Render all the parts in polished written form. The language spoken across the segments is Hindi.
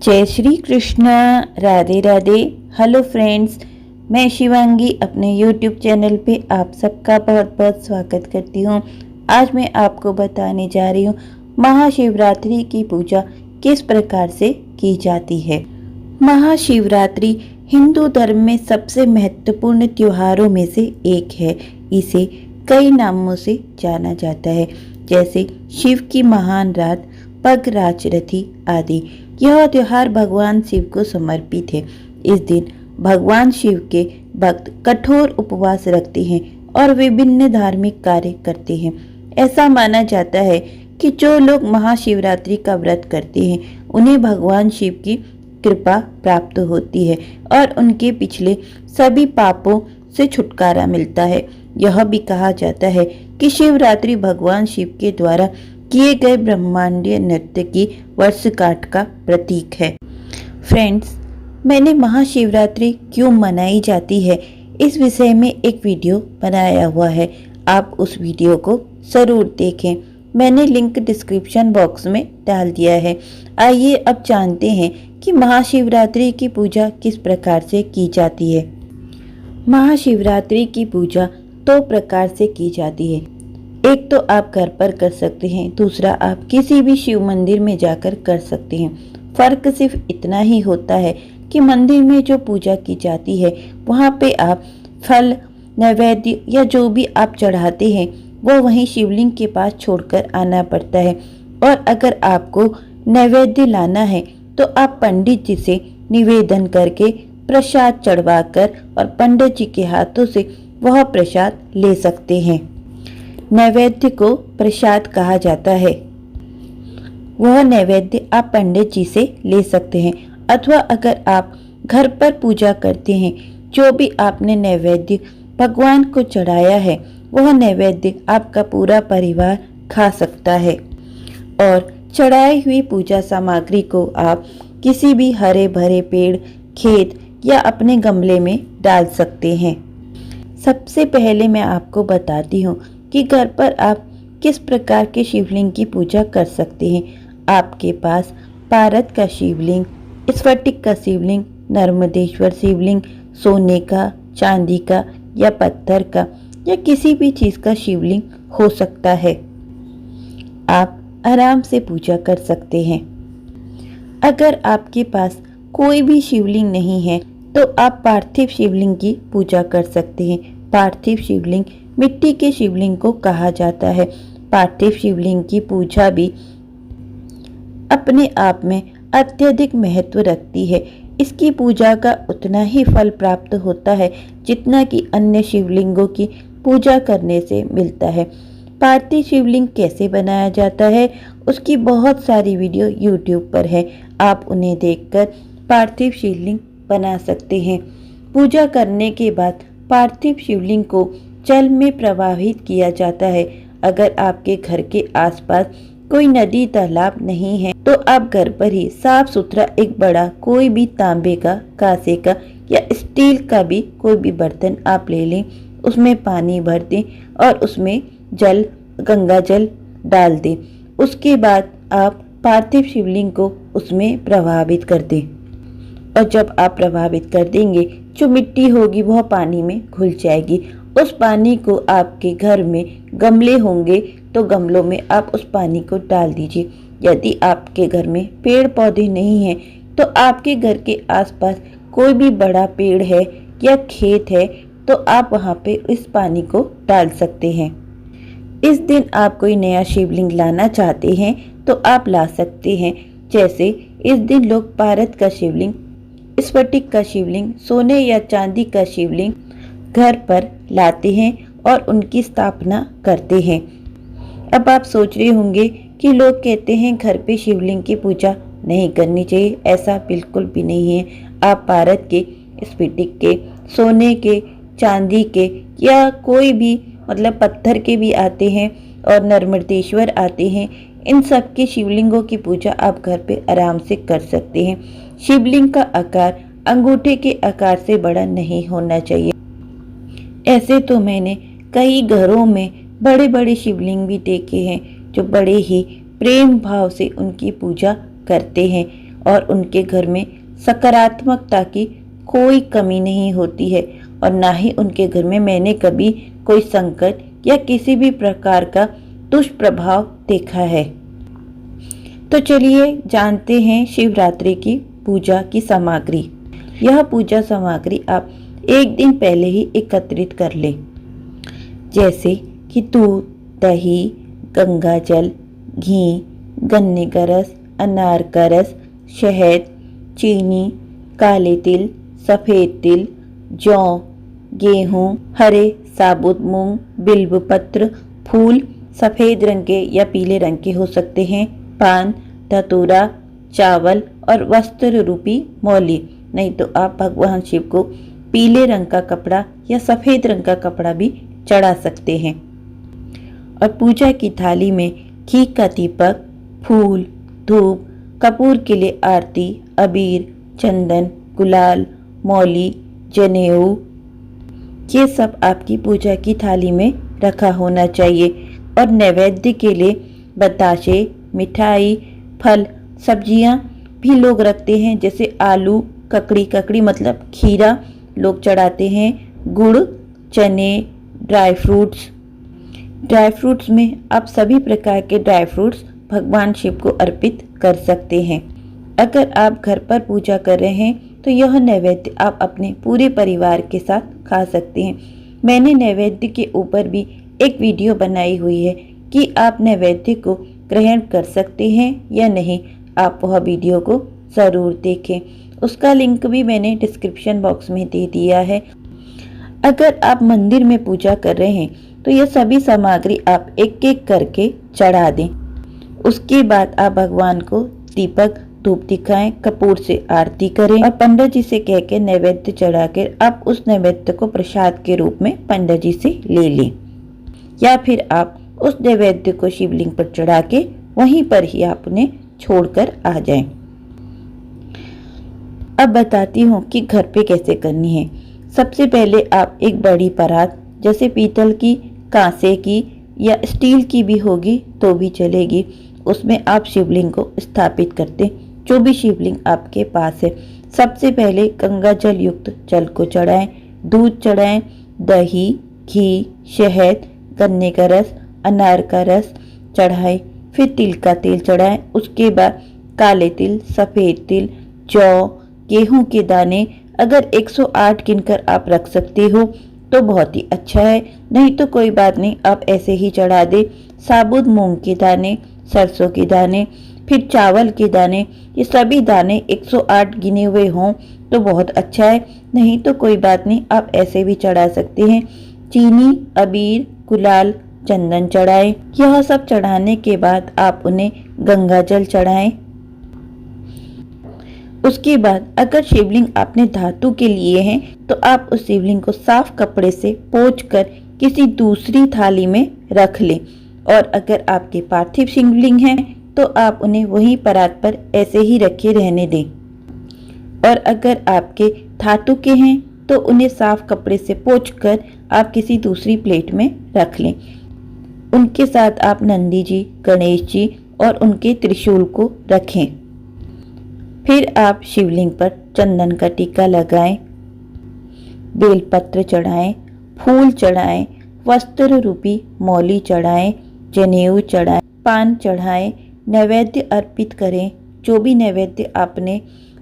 जय श्री कृष्ण। राधे राधे। हेलो फ्रेंड्स, मैं शिवांगी अपने YouTube चैनल पे आप सबका बहुत बहुत स्वागत करती हूँ। आज मैं आपको बताने जा रही हूँ महाशिवरात्रि की पूजा किस प्रकार से की जाती है। महाशिवरात्रि हिंदू धर्म में सबसे महत्वपूर्ण त्योहारों में से एक है। इसे कई नामों से जाना जाता है, जैसे शिव की महान रात, पगराजरथी आदि। यह त्योहार भगवान शिव को समर्पित है। इस दिन भगवान शिव के भक्त कठोर उपवास रखते हैं और विभिन्न धार्मिक कार्य करते हैं। ऐसा माना जाता है कि जो लोग महाशिवरात्रि का व्रत करते हैं उन्हें भगवान शिव की कृपा प्राप्त होती है और उनके पिछले सभी पापों से छुटकारा मिलता है। यह भी कहा जाता है कि शिवरात्रि भगवान शिव के द्वारा किए गए ब्रह्मांडीय नृत्य की वर्षगांठ का प्रतीक है। फ्रेंड्स, मैंने महाशिवरात्रि क्यों मनाई जाती है इस विषय में एक वीडियो बनाया हुआ है, आप उस वीडियो को ज़रूर देखें। मैंने लिंक डिस्क्रिप्शन बॉक्स में डाल दिया है। आइए अब जानते हैं कि महाशिवरात्रि की पूजा किस प्रकार से की जाती है। महाशिवरात्रि की पूजा दो प्रकार से की जाती है। एक तो आप घर पर कर सकते हैं, दूसरा आप किसी भी शिव मंदिर में जाकर कर सकते हैं। फर्क सिर्फ इतना ही होता है कि मंदिर में जो पूजा की जाती है वहाँ पे आप फल, नैवेद्य या जो भी आप चढ़ाते हैं वो वहीं शिवलिंग के पास छोड़कर आना पड़ता है। और अगर आपको नैवेद्य लाना है तो आप पंडित जी से निवेदन करके प्रसाद चढ़वाकर और पंडित जी के हाथों से वह प्रसाद ले सकते हैं। नैवेद्य को प्रसाद कहा जाता है। वह नैवेद्य आप पंडित जी से ले सकते हैं, अथवा अगर आप घर पर पूजा करते हैं, जो भी आपने नैवेद्य भगवान को चढ़ाया है वह नैवेद्य आपका पूरा परिवार खा सकता है। और चढ़ाई हुई पूजा सामग्री को आप किसी भी हरे भरे पेड़, खेत या अपने गमले में डाल सकते हैं। सबसे पहले मैं आपको बताती हूँ कि घर पर आप किस प्रकार के शिवलिंग की पूजा कर सकते हैं। आपके पास पारद का शिवलिंग, स्फटिक का शिवलिंग, नर्मदेश्वर शिवलिंग, सोने का, चांदी का या पत्थर का या किसी भी चीज़ का शिवलिंग हो सकता है। आप आराम से पूजा कर सकते हैं। अगर आपके पास कोई भी शिवलिंग नहीं है तो आप पार्थिव शिवलिंग की पूजा कर सकते हैं। पार्थिव शिवलिंग मिट्टी के शिवलिंग को कहा जाता है। पार्थिव शिवलिंग की पूजा भी अपने आप में अत्यधिक महत्व रखती है। इसकी पूजा का उतना ही फल प्राप्त होता है जितना कि अन्य शिवलिंगों की पूजा करने से मिलता है। पार्थिव शिवलिंग कैसे बनाया जाता है उसकी बहुत सारी वीडियो YouTube पर है, आप उन्हें देखकर पार्थिव शिवलिंग बना सकते हैं। पूजा करने के बाद पार्थिव शिवलिंग को जल में प्रवाहित किया जाता है। अगर आपके घर के आसपास कोई नदी, तालाब नहीं है तो आप घर पर ही साफ सुथरा एक बड़ा कोई भी तांबे का, कांसे का या स्टील का भी कोई भी बर्तन आप ले लें, उसमें पानी भर दें और उसमें जल, गंगा जल डाल दें। उसके बाद आप पार्थिव शिवलिंग को उसमें प्रभावित कर दें और जब आप प्रभावित कर देंगे जो मिट्टी होगी वह पानी में घुल जाएगी। उस पानी को आपके घर में गमले होंगे तो गमलों में आप उस पानी को डाल दीजिए। यदि आपके घर में पेड़ पौधे नहीं हैं तो आपके घर के आसपास कोई भी बड़ा पेड़ है या खेत है तो आप वहाँ पे इस पानी को डाल सकते हैं। इस दिन आप कोई नया शिवलिंग लाना चाहते हैं तो आप ला सकते हैं। जैसे इस दिन लोग पारद का शिवलिंग, स्फटिक का शिवलिंग, सोने या चांदी का शिवलिंग घर पर लाते हैं और उनकी स्थापना करते हैं। अब आप सोच रहे होंगे कि लोग कहते हैं घर पे शिवलिंग की पूजा नहीं करनी चाहिए। ऐसा बिल्कुल भी नहीं है। आप पारद के, स्फटिक के, सोने के, चांदी के या कोई भी पत्थर के भी आते हैं और नर्मदेश्वर आते हैं, इन सब के शिवलिंगों की पूजा आप घर पे आराम से कर सकते हैं। शिवलिंग का आकार अंगूठे के आकार से बड़ा नहीं होना चाहिए। ऐसे तो मैंने कई घरों में बड़े बड़े शिवलिंग भी देखे हैं जो बड़े ही प्रेम भाव से उनकी पूजा करते हैं और उनके घर में सकारात्मकता की कोई कमी नहीं होती है और ना ही उनके घर में मैंने कभी कोई संकट या किसी भी प्रकार का दुष्प्रभाव देखा है। तो चलिए जानते हैं शिवरात्रि की पूजा की सामग्री। यह पूजा सामग्री आप एक दिन पहले ही एकत्रित कर ले, जैसे कि दूध, दही, गंगा जल, घी, गन्ने का रस, अनार का रस, शहद, चीनी, काले तिल, सफ़ेद तिल, जौ, गेहूँ, हरे साबुत मूंग, बिल्व पत्र, फूल सफ़ेद रंग के या पीले रंग के हो सकते हैं, पान, धतूरा, चावल और वस्त्र रूपी मौली। नहीं तो आप भगवान शिव को पीले रंग का कपड़ा या सफ़ेद रंग का कपड़ा भी चढ़ा सकते हैं। और पूजा की थाली में घी का दीपक, फूल, धूप, कपूर के लिए आरती, अबीर, चंदन, गुलाल, मौली, जनेऊ, ये सब आपकी पूजा की थाली में रखा होना चाहिए। और नैवेद्य के लिए बताशे, मिठाई, फल, सब्जियां भी लोग रखते हैं, जैसे आलू, ककड़ी मतलब खीरा लोग चढ़ाते हैं, गुड़, चने, ड्राई फ्रूट्स में आप सभी प्रकार के ड्राई फ्रूट्स भगवान शिव को अर्पित कर सकते हैं। अगर आप घर पर पूजा कर रहे हैं तो यह नैवेद्य आप अपने पूरे परिवार के साथ खा सकते हैं। मैंने नैवेद्य के ऊपर भी एक वीडियो बनाई हुई है कि आप नैवेद्य को ग्रहण कर सकते हैं या नहीं। आप वह वीडियो को ज़रूर देखें, उसका लिंक भी मैंने डिस्क्रिप्शन बॉक्स में दे दिया है। अगर आप मंदिर में पूजा कर रहे हैं तो यह सभी सामग्री आप एक एक करके चढ़ा दें। उसके बाद आप भगवान को दीपक, धूप दिखाएं, कपूर से आरती करें और पंडित जी से कह के नैवेद्य चढ़ाकर आप उस नैवेद्य को प्रसाद के रूप में पंडित जी से ले लें, या फिर आप उस नैवेद्य को शिवलिंग पर चढ़ा के वहीं पर ही आप उन्हें छोड़कर आ जाएं। अब बताती हूँ कि घर पे कैसे करनी है। सबसे पहले आप एक बड़ी परात, जैसे पीतल की, कांसे की या स्टील की भी होगी तो भी चलेगी, उसमें आप शिवलिंग को स्थापित करते, जो भी शिवलिंग आपके पास है। सबसे पहले गंगा जल युक्त जल को चढ़ाएं, दूध चढ़ाएं, दही, घी, शहद, गन्ने का रस, अनार का रस चढ़ाएं, फिर तिल का तेल चढ़ाएं। उसके बाद काले तिल, सफ़ेद तिल, जौ, गेहूं के दाने अगर 108 गिनकर आप रख सकते हो तो बहुत ही अच्छा है, नहीं तो कोई बात नहीं, आप ऐसे ही चढ़ा दे। साबुत मूंग के दाने, सरसों के दाने, फिर चावल के दाने, ये सभी दाने 108 गिने हुए हों तो बहुत अच्छा है, नहीं तो कोई बात नहीं, आप ऐसे भी चढ़ा सकते हैं। चीनी, अबीर, गुलाल, चंदन चढ़ाएं। यह सब चढ़ाने के बाद आप उन्हें गंगा जल चढ़ाएं। उसके बाद अगर शिवलिंग आपने धातु के लिए हैं तो आप उस शिवलिंग को साफ कपड़े से पोंछकर किसी दूसरी थाली में रख लें। और अगर आपके पार्थिव शिवलिंग हैं तो आप उन्हें वहीं परात पर ऐसे ही रखे रहने दें। और अगर आपके धातु के हैं तो उन्हें साफ कपड़े से पोंछकर आप किसी दूसरी प्लेट में रख लें। उनके साथ आप नंदी जी, गणेश जी और उनके त्रिशूल को रखें। फिर आप शिवलिंग पर चंदन का टीका लगाएं, बेलपत्र चढ़ाएं, फूल चढ़ाएं, वस्त्र रूपी मौली चढ़ाएं, जनेऊ चढ़ाएं, पान चढ़ाएं, नैवेद्य अर्पित करें। जो भी नैवेद्य आपने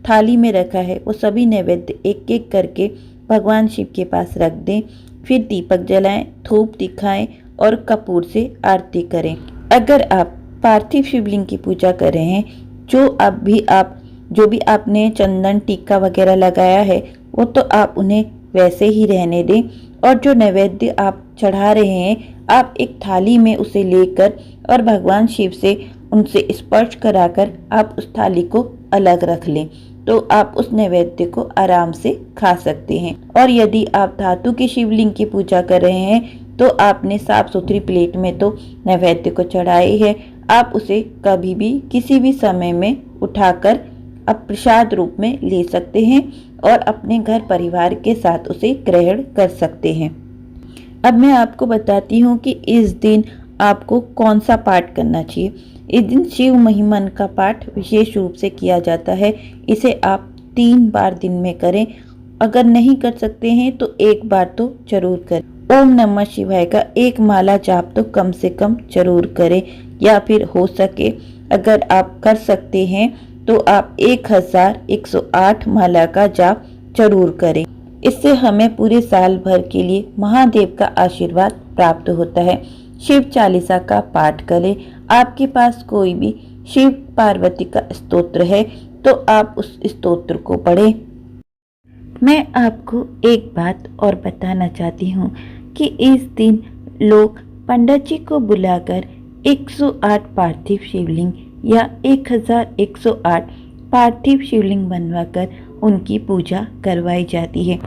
थाली में रखा है वो सभी नैवेद्य एक एक करके भगवान शिव के पास रख दें। फिर दीपक जलाएं, धूप दिखाएं और कपूर से आरती करें। अगर आप पार्थिव शिवलिंग की पूजा कर रहे हैं, जो भी आपने चंदन टीका वगैरह लगाया है वो तो आप उन्हें वैसे ही रहने दें। और जो नैवेद्य आप चढ़ा रहे हैं आप एक थाली में उसे लेकर और भगवान शिव से उनसे स्पर्श कराकर आप उस थाली को अलग रख लें, तो आप उस नैवेद्य को आराम से खा सकते हैं। और यदि आप धातु के शिवलिंग की पूजा कर रहे हैं तो आपने साफ सुथरी प्लेट में तो नैवेद्य को चढ़ाए है, आप उसे कभी भी किसी भी समय में उठाकर आप प्रसाद रूप में ले सकते हैं और अपने घर परिवार के साथ उसे ग्रहण कर सकते हैं। अब मैं आपको बताती हूँ कि इस दिन आपको कौन सा पाठ करना चाहिए। इस दिन शिव महिमन का पाठ विशेष रूप से किया जाता है। इसे आप 3 बार दिन में करें। अगर नहीं कर सकते हैं तो 1 बार तो जरूर करें। ओम नमः शिवाय का 1 माला जाप तो कम से कम जरूर करें, या फिर हो सके अगर आप कर सकते हैं तो आप 1108 माला का जाप जरूर करें। इससे हमें पूरे साल भर के लिए महादेव का आशीर्वाद प्राप्त होता है। शिव चालीसा का पाठ करें। आपके पास कोई भी शिव पार्वती का स्तोत्र है तो आप उस स्तोत्र को पढ़ें। मैं आपको एक बात और बताना चाहती हूँ कि इस दिन लोग पंडित जी को बुलाकर 108 पार्थिव शिवलिंग या 1108 पार्थिव शिवलिंग बनवाकर उनकी पूजा करवाई जाती है।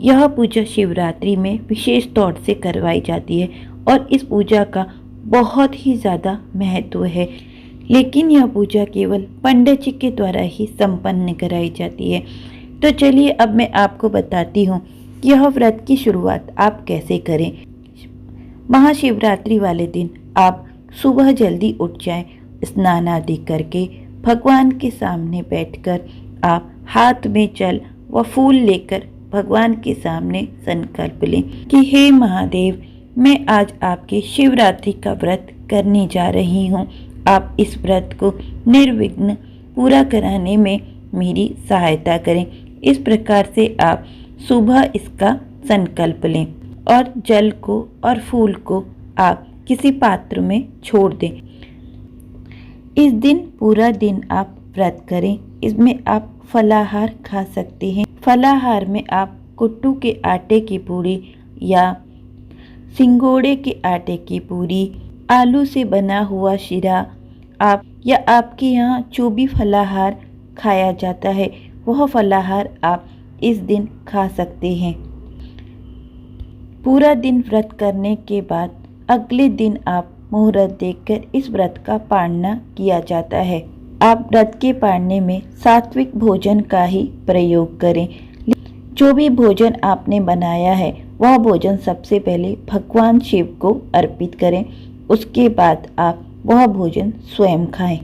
यह पूजा शिवरात्रि में विशेष तौर से करवाई जाती है और इस पूजा का बहुत ही ज़्यादा महत्व है। लेकिन यह पूजा केवल पंडित जी के द्वारा ही संपन्न कराई जाती है। तो चलिए अब मैं आपको बताती हूँ कि यह व्रत की शुरुआत आप कैसे करें। महाशिवरात्रि वाले दिन आप सुबह जल्दी उठ जाएं, स्नान आदि करके भगवान के सामने बैठकर आप हाथ में जल व फूल लेकर भगवान के सामने संकल्प लें कि हे महादेव, मैं आज आपके शिवरात्रि का व्रत करने जा रही हूँ। आप इस व्रत को निर्विघ्न पूरा कराने में मेरी सहायता करें। इस प्रकार से आप सुबह इसका संकल्प लें और जल को और फूल को आप किसी पात्र में छोड़ दें। इस दिन पूरा दिन आप व्रत करें। इसमें आप फलाहार खा सकते हैं। फलाहार में आप कुट्टू के आटे की पूरी या सिंगोड़े के आटे की पूरी, आलू से बना हुआ शिरा, आप या आपके यहाँ जो भी फलाहार खाया जाता है वह फलाहार आप इस दिन खा सकते हैं। पूरा दिन व्रत करने के बाद अगले दिन आप मुहूर्त देखकर इस व्रत का पालना किया जाता है। आप व्रत के पालने में सात्विक भोजन का ही प्रयोग करें। जो भी भोजन आपने बनाया है वह भोजन सबसे पहले भगवान शिव को अर्पित करें। उसके बाद आप वह भोजन स्वयं खाएं।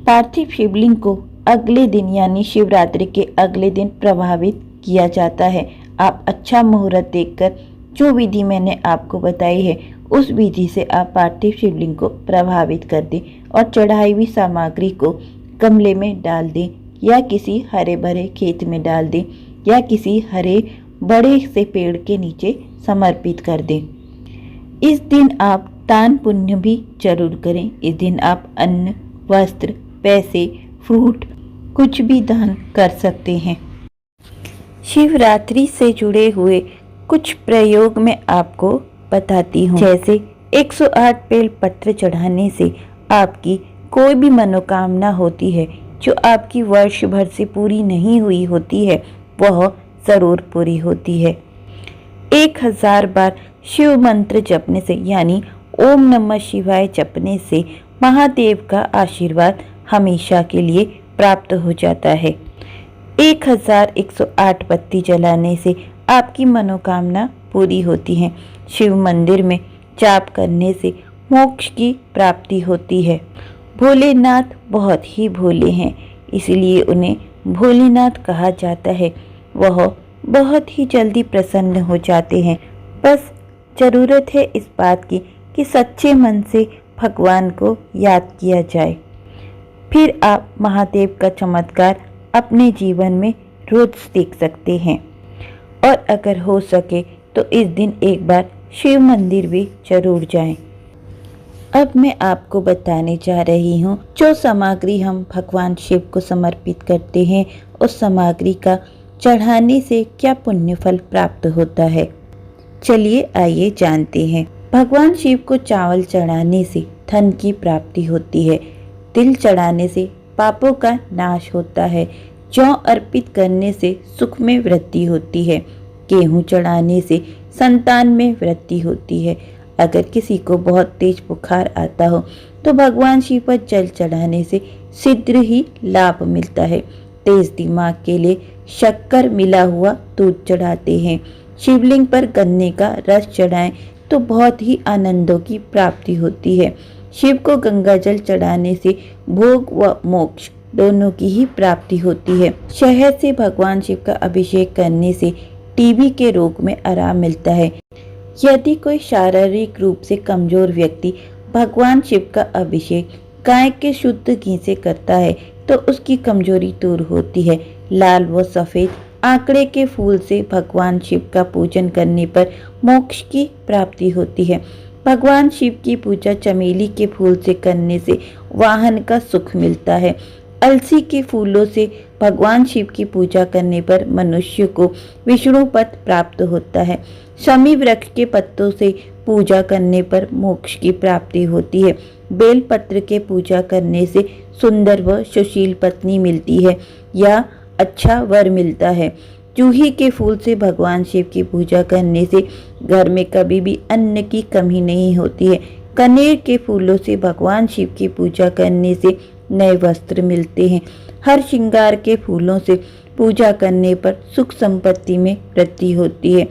पार्थिव शिवलिंग को अगले दिन यानी शिवरात्रि के अगले दिन प्रभावित किया जाता है। आप अच्छा मुहूर्त देखकर जो विधि मैंने आपको बताई है उस विधि से आप पार्थिव शिवलिंग को प्रभावित कर दें और चढ़ाई हुई सामग्री को गमले में डाल दें या किसी हरे भरे खेत में डाल दें या किसी हरे बड़े से पेड़ के नीचे समर्पित कर दें। इस दिन आप दान पुण्य भी जरूर करें। इस दिन आप अन्न, वस्त्र, पैसे, फ्रूट कुछ भी दान कर सकते हैं। शिवरात्रि से जुड़े हुए कुछ प्रयोग मैं आपको बताती हूँ। जैसे 108 बेल पत्र चढ़ाने से आपकी कोई भी मनोकामना होती है जो आपकी वर्ष भर से पूरी नहीं हुई होती है वह जरूर पूरी होती है। 1000 बार शिव मंत्र जपने से यानी ओम नमः शिवाय जपने से महादेव का आशीर्वाद हमेशा के लिए प्राप्त हो जाता है। 1108 बत्ती जलाने से आपकी मनोकामना पूरी होती है। शिव मंदिर में जाप करने से मोक्ष की प्राप्ति होती है। भोलेनाथ बहुत ही भोले हैं, इसलिए उन्हें भोलेनाथ कहा जाता है। वह बहुत ही जल्दी प्रसन्न हो जाते हैं। बस ज़रूरत है इस बात की कि सच्चे मन से भगवान को याद किया जाए। फिर आप महादेव का चमत्कार अपने जीवन में रोज देख सकते हैं। और अगर हो सके तो इस दिन एक बार शिव मंदिर भी जरूर जाएं। अब मैं आपको बताने जा रही हूँ जो सामग्री हम भगवान शिव को समर्पित करते हैं उस सामग्री का चढ़ाने से क्या पुण्य फल प्राप्त होता है। चलिए आइए जानते हैं। भगवान शिव को चावल चढ़ाने से धन की प्राप्ति होती है। तिल चढ़ाने से पापों का नाश होता है। जौ अर्पित करने से सुख में वृद्धि होती है। गेहूं चढ़ाने से संतान में वृद्धि होती है। अगर किसी को बहुत तेज बुखार आता हो तो भगवान शिव पर जल चढ़ाने से शीघ्र ही लाभ मिलता है। तेज दिमाग के लिए शक्कर मिला हुआ दूध चढ़ाते हैं। शिवलिंग पर गन्ने का रस चढ़ाएं तो बहुत ही आनंदों की प्राप्ति होती है। शिव को गंगा जल चढ़ाने से भोग व मोक्ष दोनों की ही प्राप्ति होती है। शहद से भगवान शिव का अभिषेक करने से टीबी के रोग में आराम मिलता है। यदि कोई शारीरिक रूप से कमजोर व्यक्ति भगवान शिव का अभिषेक गाय के शुद्ध घी से करता है तो उसकी कमजोरी दूर होती है। लाल व सफेद आंकड़े के फूल से भगवान शिव का पूजन करने पर मोक्ष की प्राप्ति होती है। भगवान शिव की पूजा चमेली के फूल से करने से वाहन का सुख मिलता है। अलसी के फूलों से भगवान शिव की पूजा करने पर मनुष्य को विष्णु पद प्राप्त होता है। शमी वृक्ष के पत्तों से पूजा करने पर मोक्ष की प्राप्ति होती है। बेल पत्र के पूजा करने से सुंदर व सुशील पत्नी मिलती है या अच्छा वर मिलता है। जूही के फूल से भगवान शिव की पूजा करने से घर में कभी भी अन्न की कमी नहीं होती है। कनेर के फूलों से भगवान शिव की पूजा करने से नए वस्त्र मिलते हैं। हर श्रृंगार के फूलों से पूजा करने पर सुख संपत्ति में वृद्धि होती है।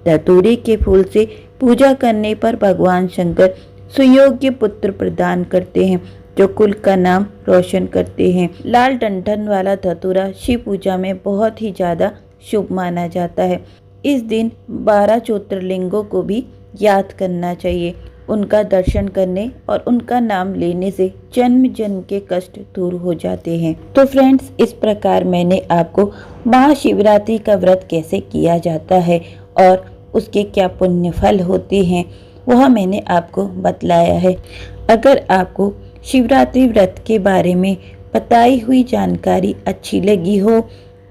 धतूरे के फूल से पूजा करने पर भगवान शंकर सुयोग्य पुत्र प्रदान करते हैं जो कुल का नाम रोशन करते हैं। लाल डंठल वाला धतूरा शिव पूजा में बहुत ही ज़्यादा शुभ माना जाता है। इस दिन 12 ज्योतिर्लिंगों को भी याद करना चाहिए। उनका दर्शन करने और उनका नाम लेने से जन्म जन्म के कष्ट दूर हो जाते हैं। तो फ्रेंड्स, इस प्रकार मैंने आपको महाशिवरात्रि का व्रत कैसे किया जाता है और उसके क्या पुण्य फल होते हैं वह मैंने आपको बतलाया है। अगर आपको शिवरात्रि व्रत के बारे में बताई हुई जानकारी अच्छी लगी हो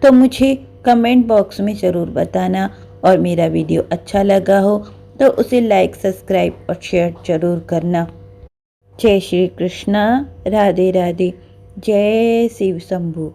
तो मुझे कमेंट बॉक्स में ज़रूर बताना, और मेरा वीडियो अच्छा लगा हो तो उसे लाइक, सब्सक्राइब और शेयर जरूर करना। जय श्री कृष्णा, राधे राधे, जय शिव शंभू।